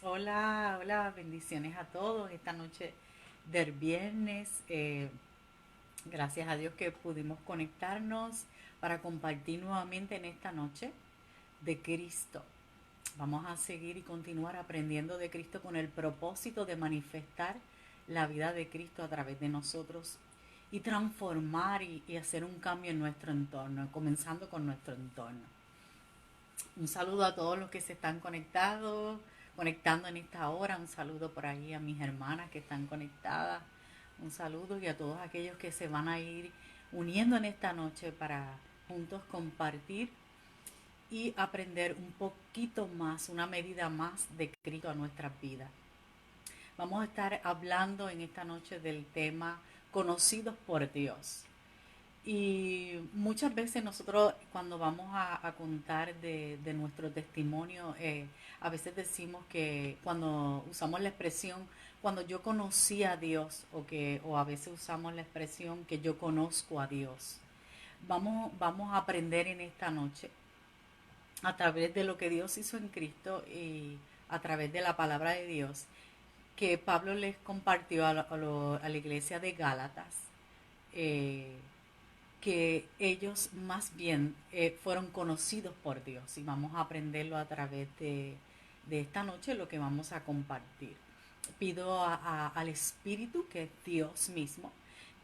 Hola, hola, bendiciones a todos esta noche del viernes. Gracias a Dios que pudimos conectarnos para compartir nuevamente en esta noche de Cristo. Vamos a seguir y continuar aprendiendo de Cristo con el propósito de manifestar la vida de Cristo a través de nosotros y transformar y hacer un cambio en nuestro entorno, comenzando con nuestro entorno. Un saludo a todos los que se están conectando en esta hora. Un saludo por ahí a mis hermanas que están conectadas. Un saludo y a todos aquellos que se van a ir uniendo en esta noche para juntos compartir y aprender un poquito más, una medida más de Cristo a nuestras vidas. Vamos a estar hablando en esta noche del tema conocidos por Dios. Y muchas veces nosotros cuando vamos a contar de nuestro testimonio, a veces decimos que cuando usamos la expresión, cuando yo conocí a Dios, o a veces usamos la expresión que yo conozco a Dios. Vamos a aprender en esta noche a través de lo que Dios hizo en Cristo y a través de la palabra de Dios que Pablo les compartió a la iglesia de Gálatas. eh, que ellos más bien fueron conocidos por Dios y vamos a aprenderlo a través de esta noche lo que vamos a compartir. Pido al Espíritu, que es Dios mismo,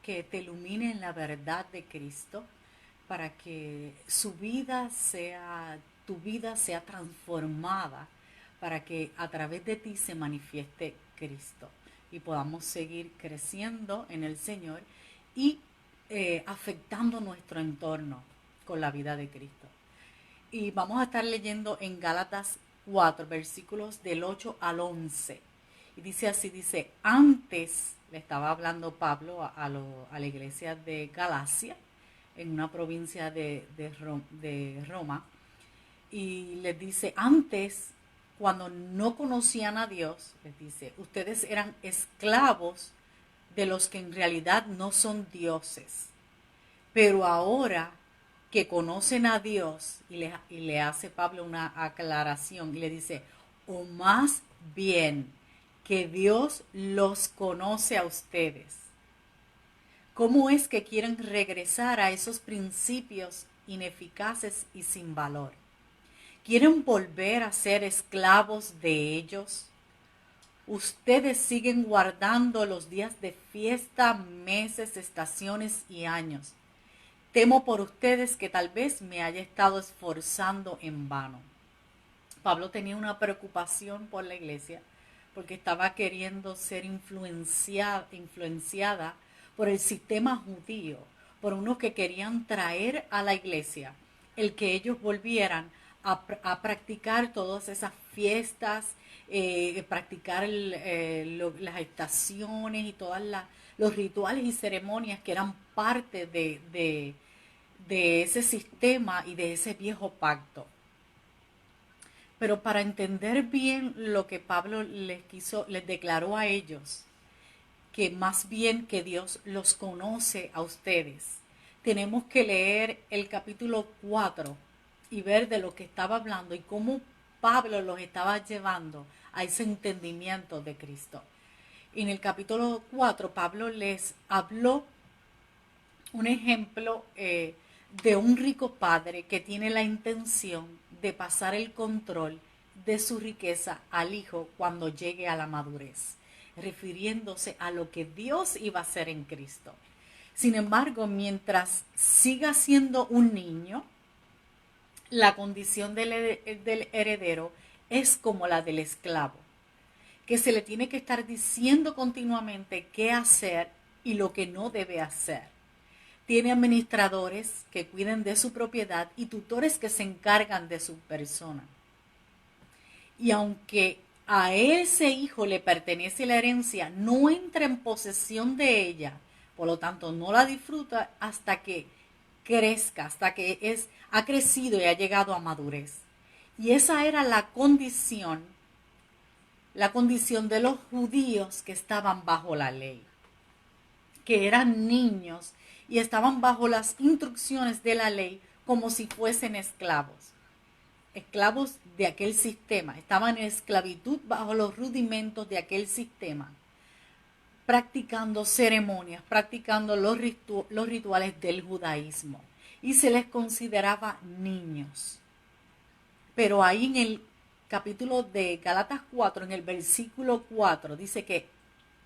que te ilumine en la verdad de Cristo para que tu vida sea transformada, para que a través de ti se manifieste Cristo y podamos seguir creciendo en el Señor y afectando nuestro entorno con la vida de Cristo. Y vamos a estar leyendo en Gálatas 4, versículos del 8 al 11. Y dice así, dice, antes le estaba hablando Pablo a la iglesia de Galacia, en una provincia de Roma, y les dice, antes, cuando no conocían a Dios, les dice, ustedes eran esclavos de los que en realidad no son dioses. Pero ahora que conocen a Dios, y le hace Pablo una aclaración y le dice, o más bien que Dios los conoce a ustedes. ¿Cómo es que quieren regresar a esos principios ineficaces y sin valor? ¿Quieren volver a ser esclavos de ellos? Ustedes siguen guardando los días de fiesta, meses, estaciones y años. Temo por ustedes que tal vez me haya estado esforzando en vano. Pablo tenía una preocupación por la iglesia porque estaba queriendo ser influenciada por el sistema judío, por unos que querían traer a la iglesia el que ellos volvieran a practicar todas esas fiestas, practicar las estaciones y todos los rituales y ceremonias que eran parte de ese sistema y de ese viejo pacto. Pero para entender bien lo que Pablo les declaró a ellos, que más bien que Dios los conoce a ustedes, tenemos que leer el capítulo 4 y ver de lo que estaba hablando y cómo Pablo los estaba llevando a ese entendimiento de Cristo. En el capítulo 4 Pablo les habló un ejemplo de un rico padre que tiene la intención de pasar el control de su riqueza al hijo cuando llegue a la madurez, refiriéndose a lo que Dios iba a hacer en Cristo. Sin embargo, mientras siga siendo un niño, la condición del heredero es como la del esclavo, que se le tiene que estar diciendo continuamente qué hacer y lo que no debe hacer. Tiene administradores que cuiden de su propiedad y tutores que se encargan de su persona. Y aunque a ese hijo le pertenece la herencia, no entra en posesión de ella, por lo tanto no la disfruta hasta que crezca, hasta que ha crecido y ha llegado a madurez. Y esa era la condición de los judíos que estaban bajo la ley, que eran niños y estaban bajo las instrucciones de la ley como si fuesen esclavos. esclavos de aquel sistema, estaban en esclavitud bajo los rudimentos de aquel sistema, practicando ceremonias, practicando los rituales del judaísmo, y se les consideraba niños. Pero ahí en el capítulo de Gálatas 4, en el versículo 4, dice que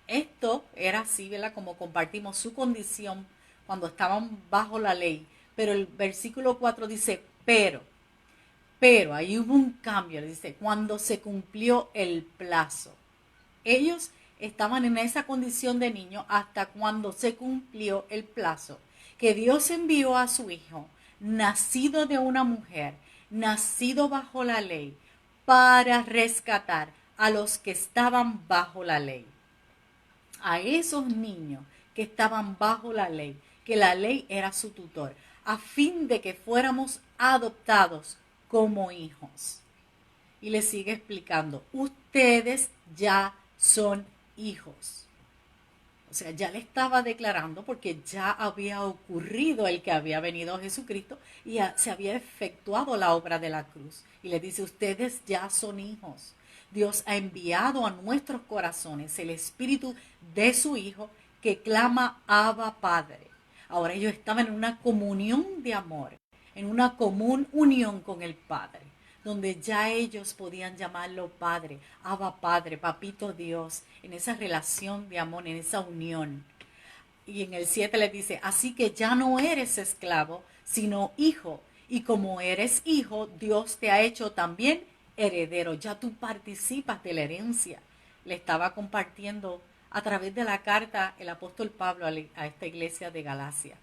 esto era así, ¿verdad? Como compartimos su condición cuando estaban bajo la ley. Pero el versículo 4 dice, pero, ahí hubo un cambio, dice, cuando se cumplió el plazo. Ellos estaban en esa condición de niño hasta cuando se cumplió el plazo, que Dios envió a su Hijo, nacido de una mujer, nacido bajo la ley, para rescatar a los que estaban bajo la ley. A esos niños que estaban bajo la ley, que la ley era su tutor, a fin de que fuéramos adoptados como hijos. Y le sigue explicando, ustedes ya son hijos. O sea, ya le estaba declarando porque ya había ocurrido el que había venido Jesucristo y ya se había efectuado la obra de la cruz. Y le dice, ustedes ya son hijos. Dios ha enviado a nuestros corazones el espíritu de su Hijo que clama Abba Padre. Ahora ellos estaban en una comunión de amor, en una común unión con el Padre, donde ya ellos podían llamarlo Padre, Abba Padre, Papito Dios, en esa relación de amor, en esa unión. Y en el 7 le dice, así que ya no eres esclavo, sino hijo, y como eres hijo, Dios te ha hecho también heredero, ya tú participas de la herencia. Le estaba compartiendo a través de la carta el apóstol Pablo a esta iglesia de Galacia.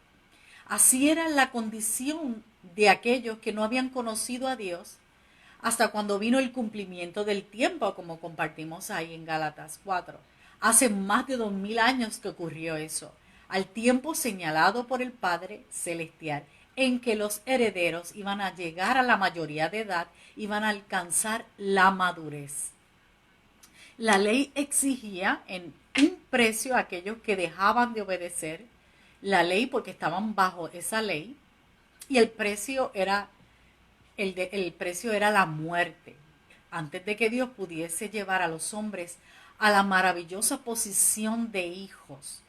Así era la condición de aquellos que no habían conocido a Dios hasta cuando vino el cumplimiento del tiempo, como compartimos ahí en Gálatas 4. Hace más de 2000 años que ocurrió eso, al tiempo señalado por el Padre Celestial, en que los herederos iban a llegar a la mayoría de edad, iban a alcanzar la madurez. La ley exigía en un precio a aquellos que dejaban de obedecer la ley porque estaban bajo esa ley, y el precio era el precio era la muerte. Antes de que Dios pudiese llevar a los hombres a la maravillosa posición de hijos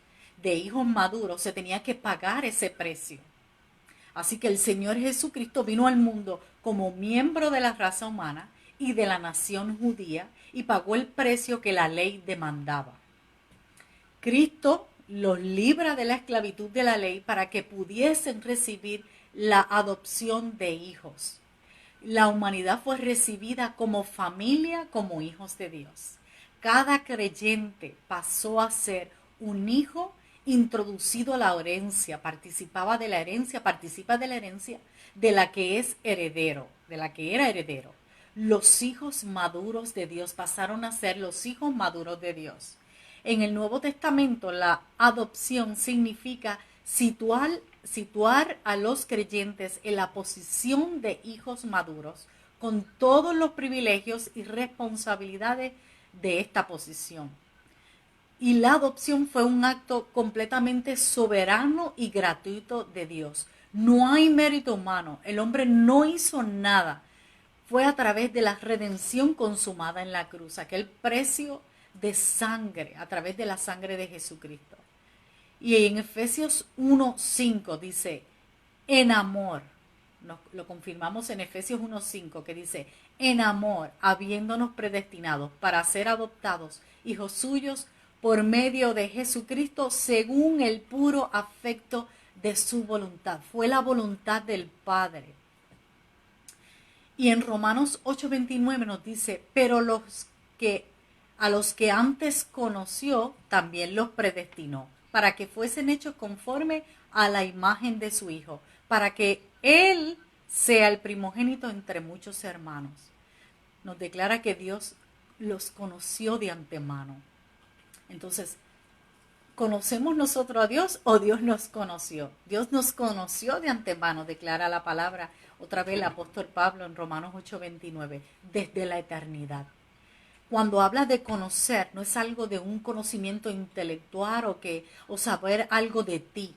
maduros, se tenía que pagar ese precio. Así que el Señor Jesucristo vino al mundo como miembro de la raza humana y de la nación judía y pagó el precio que la ley demandaba. Cristo los libra de la esclavitud de la ley para que pudiesen recibir la adopción de hijos. La humanidad fue recibida como familia, como hijos de Dios. Cada creyente pasó a ser un hijo introducido a la herencia, participa de la herencia de la que es heredero, de la que era heredero. Los hijos maduros de Dios pasaron a ser los hijos maduros de Dios. En el Nuevo Testamento, la adopción significa situar a los creyentes en la posición de hijos maduros, con todos los privilegios y responsabilidades de esta posición. Y la adopción fue un acto completamente soberano y gratuito de Dios. No hay mérito humano, el hombre no hizo nada. Fue a través de la redención consumada en la cruz, aquel precio de sangre, a través de la sangre de Jesucristo. Y en Efesios 1:5 dice, en amor, lo confirmamos en Efesios 1:5, que dice, en amor, habiéndonos predestinados para ser adoptados hijos suyos por medio de Jesucristo, según el puro afecto de su voluntad. Fue la voluntad del Padre. Y en Romanos 8:29 nos dice, pero a los que antes conoció, también los predestinó, para que fuesen hechos conforme a la imagen de su Hijo, para que Él sea el primogénito entre muchos hermanos. Nos declara que Dios los conoció de antemano. Entonces, ¿conocemos nosotros a Dios o Dios nos conoció? Dios nos conoció de antemano, declara la palabra otra vez el apóstol Pablo en Romanos 8:29, desde la eternidad. Cuando habla de conocer, no es algo de un conocimiento intelectual o saber algo de ti.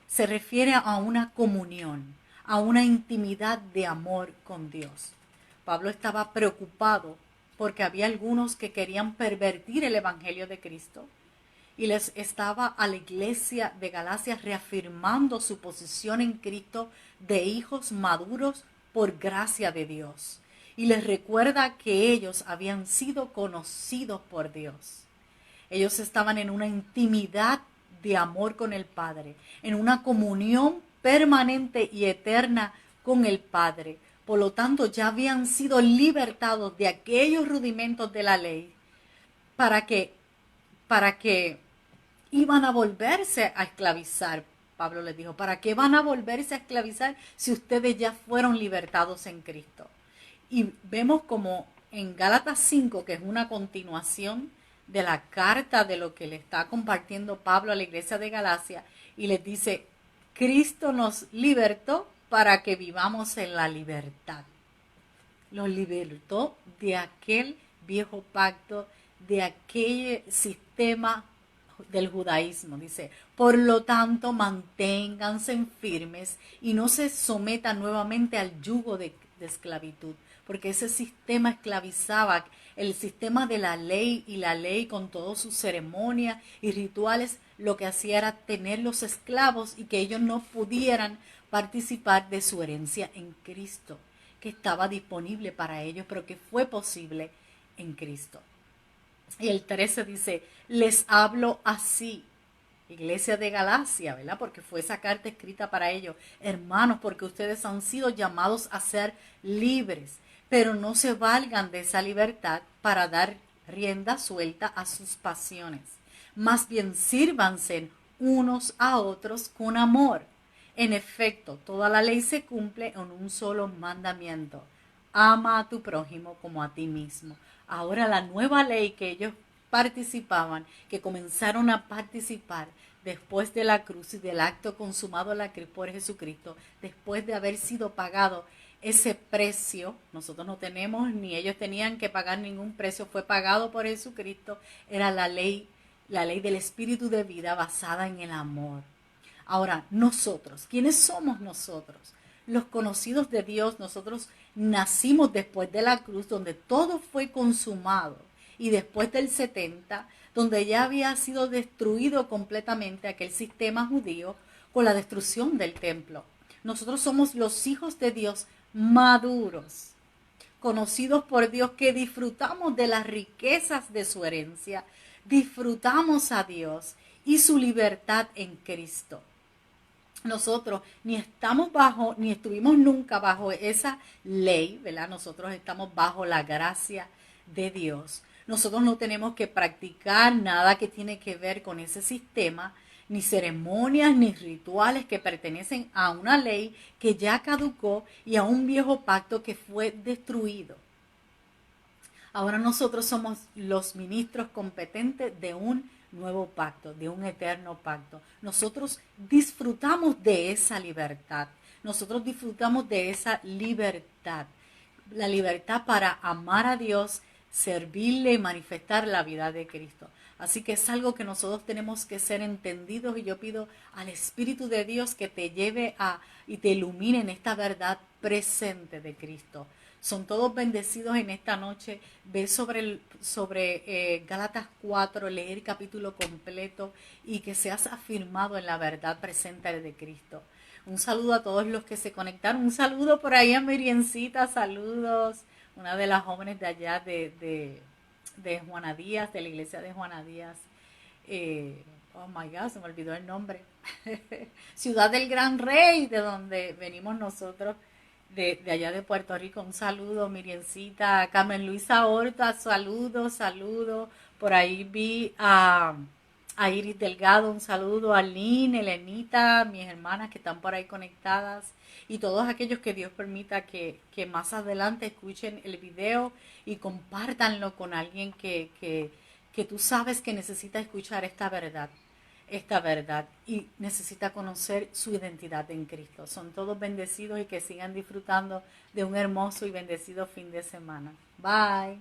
Se refiere a una comunión, a una intimidad de amor con Dios. Pablo estaba preocupado porque había algunos que querían pervertir el evangelio de Cristo y les estaba a la iglesia de Galacia reafirmando su posición en Cristo de hijos maduros por gracia de Dios. Y les recuerda que ellos habían sido conocidos por Dios. Ellos estaban en una intimidad de amor con el Padre, en una comunión permanente y eterna con el Padre. Por lo tanto, ya habían sido libertados de aquellos rudimentos de la ley para que iban a volverse a esclavizar. Pablo les dijo, ¿para qué van a volverse a esclavizar si ustedes ya fueron libertados en Cristo? Y vemos como en Gálatas 5, que es una continuación de la carta de lo que le está compartiendo Pablo a la iglesia de Galacia, y les dice, Cristo nos libertó para que vivamos en la libertad. Los libertó de aquel viejo pacto, de aquel sistema del judaísmo. Dice, por lo tanto, manténganse firmes y no se sometan nuevamente al yugo de esclavitud, porque ese sistema esclavizaba, el sistema de la ley, y la ley con todas sus ceremonias y rituales, lo que hacía era tenerlos esclavos y que ellos no pudieran participar de su herencia en Cristo, que estaba disponible para ellos, pero que fue posible en Cristo. Y el 13 dice, les hablo así, iglesia de Galacia, ¿verdad? Porque fue esa carta escrita para ellos. Hermanos, porque ustedes han sido llamados a ser libres, pero no se valgan de esa libertad para dar rienda suelta a sus pasiones. Más bien sírvanse unos a otros con amor. En efecto, toda la ley se cumple en un solo mandamiento. Ama a tu prójimo como a ti mismo. Ahora la nueva ley que ellos participaban, que comenzaron a participar después de la cruz y del acto consumado en la cruz por Jesucristo, después de haber sido pagado ese precio, nosotros no tenemos, ni ellos tenían que pagar ningún precio, fue pagado por Jesucristo, era la ley del Espíritu de vida basada en el amor. Ahora, nosotros, ¿quiénes somos nosotros? Los conocidos de Dios, nosotros nacimos después de la cruz, donde todo fue consumado, y después del 70, donde ya había sido destruido completamente aquel sistema judío con la destrucción del templo. Nosotros somos los hijos de Dios maduros, conocidos por Dios, que disfrutamos de las riquezas de su herencia, disfrutamos a Dios y su libertad en Cristo. Nosotros ni estamos bajo, ni estuvimos nunca bajo esa ley, ¿verdad? Nosotros estamos bajo la gracia de Dios. Nosotros no tenemos que practicar nada que tiene que ver con ese sistema, ni ceremonias, ni rituales que pertenecen a una ley que ya caducó y a un viejo pacto que fue destruido. Ahora nosotros somos los ministros competentes de un nuevo pacto, de un eterno pacto. Nosotros disfrutamos de esa libertad. Nosotros disfrutamos de esa libertad. La libertad para amar a Dios, servirle y manifestar la vida de Cristo. Así que es algo que nosotros tenemos que ser entendidos, y yo pido al Espíritu de Dios que te lleve y te ilumine en esta verdad presente de Cristo. Son todos bendecidos en esta noche. Ve sobre Gálatas 4, leer el capítulo completo y que seas afirmado en la verdad presente de Cristo. Un saludo a todos los que se conectaron. Un saludo por ahí a Miriencita, saludos. Una de las jóvenes de allá de Juana Díaz, de la iglesia de Juana Díaz. Oh my God, se me olvidó el nombre. Ciudad del Gran Rey, de donde venimos nosotros. De allá de Puerto Rico, un saludo, Miriencita, Carmen Luisa Horta, saludos. Por ahí vi a Iris Delgado, un saludo, a Lynn, Elenita, mis hermanas que están por ahí conectadas, y todos aquellos que Dios permita que más adelante escuchen el video y compártanlo con alguien que tú sabes que necesita escuchar esta verdad y necesita conocer su identidad en Cristo. Son todos bendecidos y que sigan disfrutando de un hermoso y bendecido fin de semana. Bye.